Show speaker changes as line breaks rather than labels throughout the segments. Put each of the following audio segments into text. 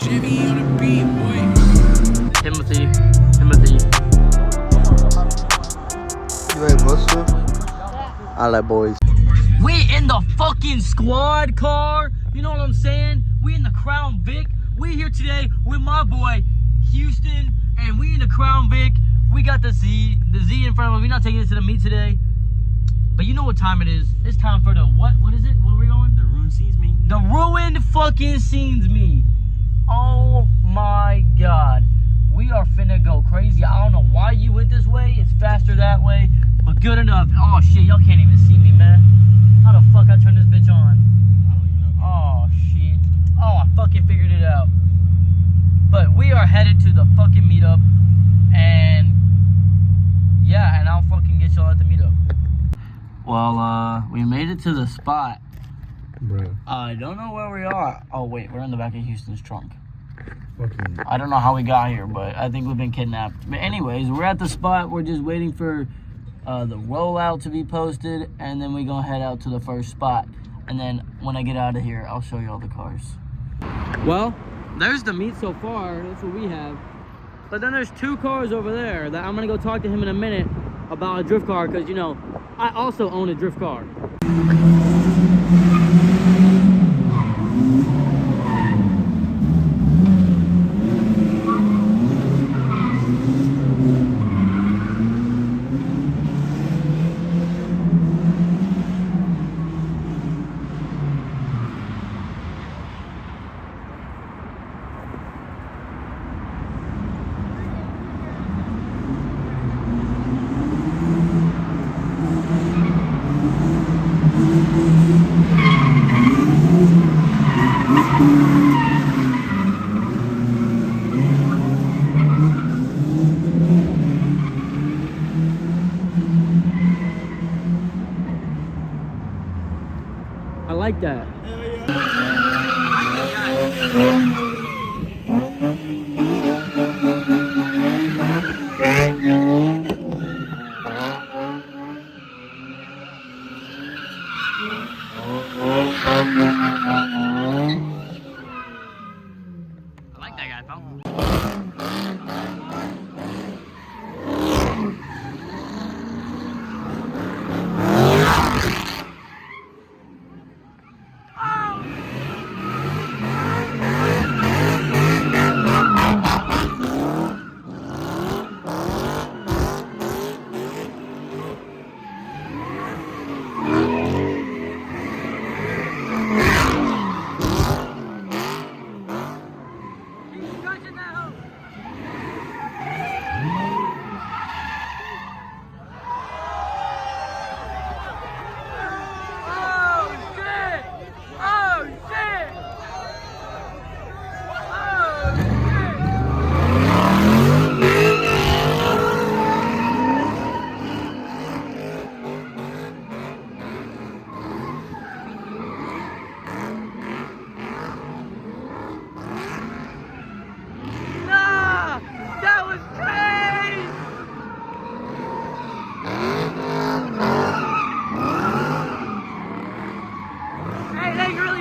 Jimmy on the beat, boy.
Timothy.
You ain't supposed to? I like boys.
We in the fucking squad car. You know what I'm saying? We in the Crown Vic. We here today with my boy Houston, and we in the Crown Vic. We got the Z in front of us. We're not taking it to the meet today. But you know what time it is. It's time for the what? What is it? Where are we going?
The ruined scenes me.
The ruined fucking scenes me. Oh my god. We are finna go crazy. I don't know why you went this way. It's faster that way. But good enough. Oh shit, y'all can't even see me, man. How the fuck I turn this bitch on? Oh shit. Oh, I fucking figured it out. But we are headed to the fucking meetup. And yeah, and I'll fucking get y'all at the meetup. Well, we made it to the spot.
Bro.
I don't know where we are. Oh wait, we're in the back of Houston's trunk.
Fucking.
I don't know how we got here, but I think we've been kidnapped. But anyways, we're at the spot. We're just waiting for the rollout to be posted, and then we gonna head out to the first spot. And then when I get out of here, I'll show you all the cars. Well, there's the meet so far. That's what we have. But then there's two cars over there that I'm gonna go talk to him in a minute about a drift car, because you know, I also own a drift car. I like that. I like that guy, pal.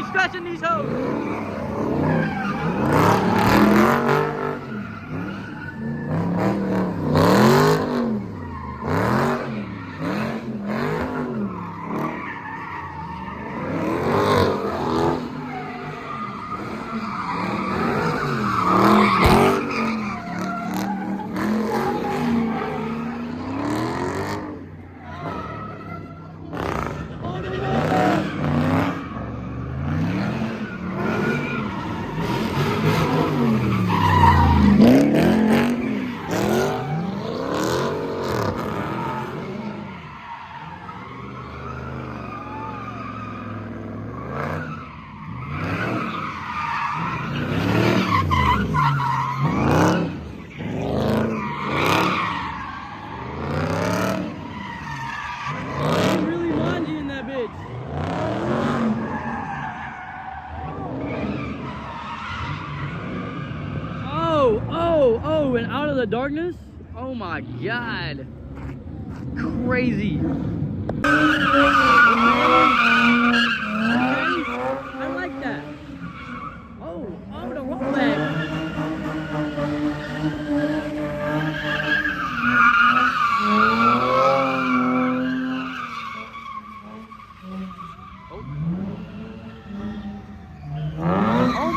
Scratching these hoes. Oh, and out of the darkness? Oh my god. Crazy. Okay, I like that. Oh, the rollback.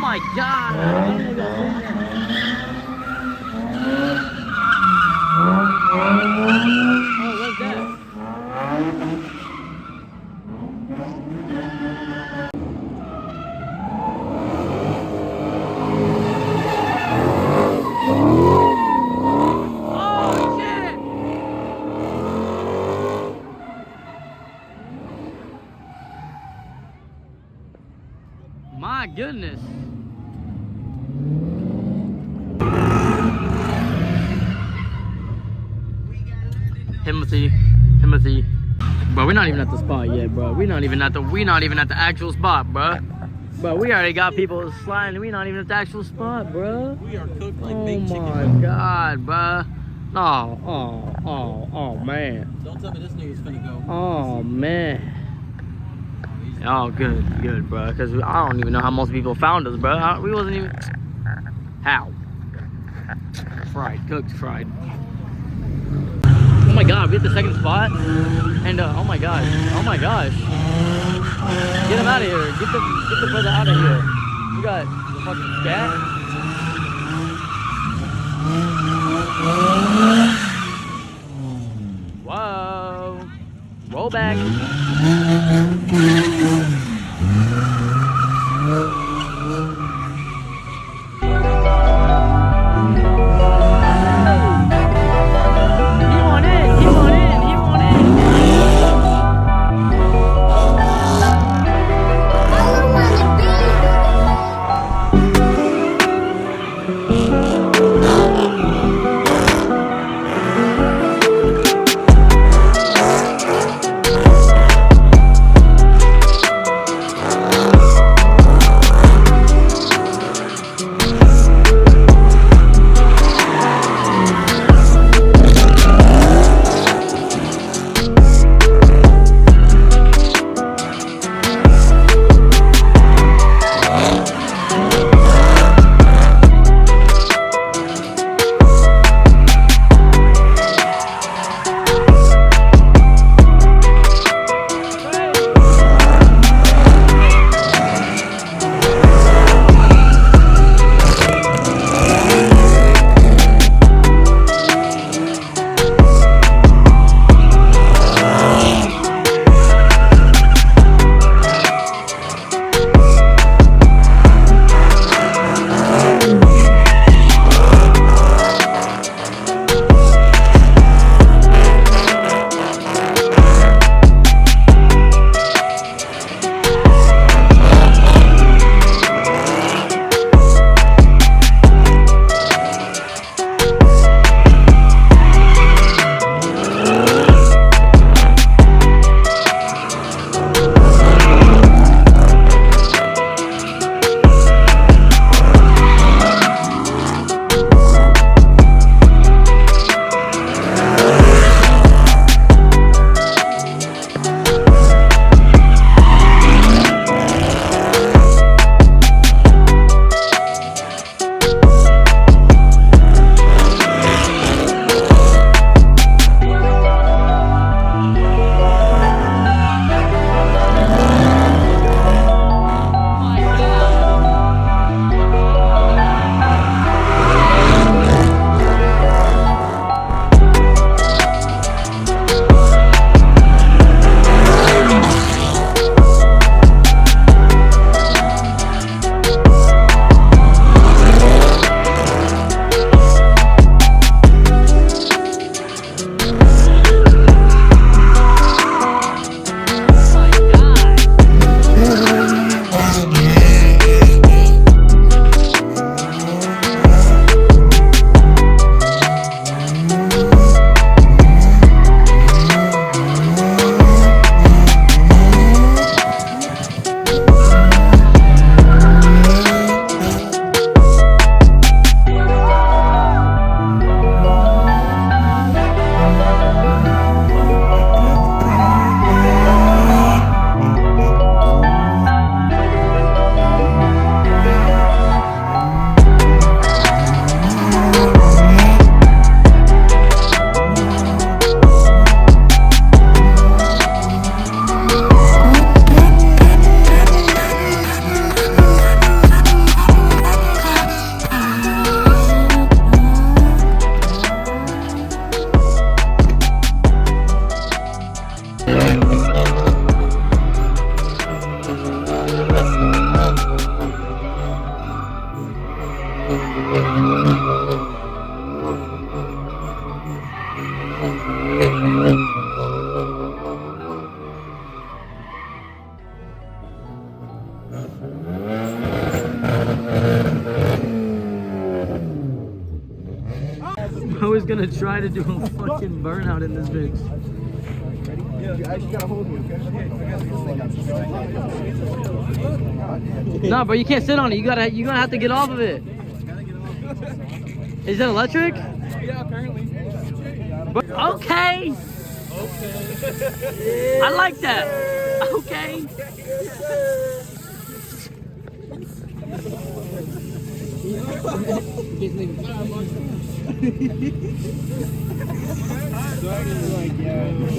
my God! I didn't know y'all seen that. Oh, what's that? Oh shit! My goodness. Timothy. Bro, we're not even at the spot yet, bro. We're not even at the actual spot, bro. Bro, we already got people sliding. We're not even at the actual spot, bro.
We are cooked like
Oh
big chicken.
my God, bro. Oh, man.
Don't tell me this nigga's finna go.
Oh, man. Oh, good, bro. Because I don't even know how most people found us, bro. We wasn't even... How? Cooked fried. Oh my God, we hit the second spot. And, oh my gosh. Get him out of here. Get the brother out of here. We got the fucking scat. Whoa. Roll back. I was gonna try to do a fucking burnout in this bitch.
You actually gotta hold me, okay?
No, but you can't sit on it. You're gonna have to get off of it. Is that electric?
Yeah, apparently.
But, okay. I like that. Okay.
Like, yeah.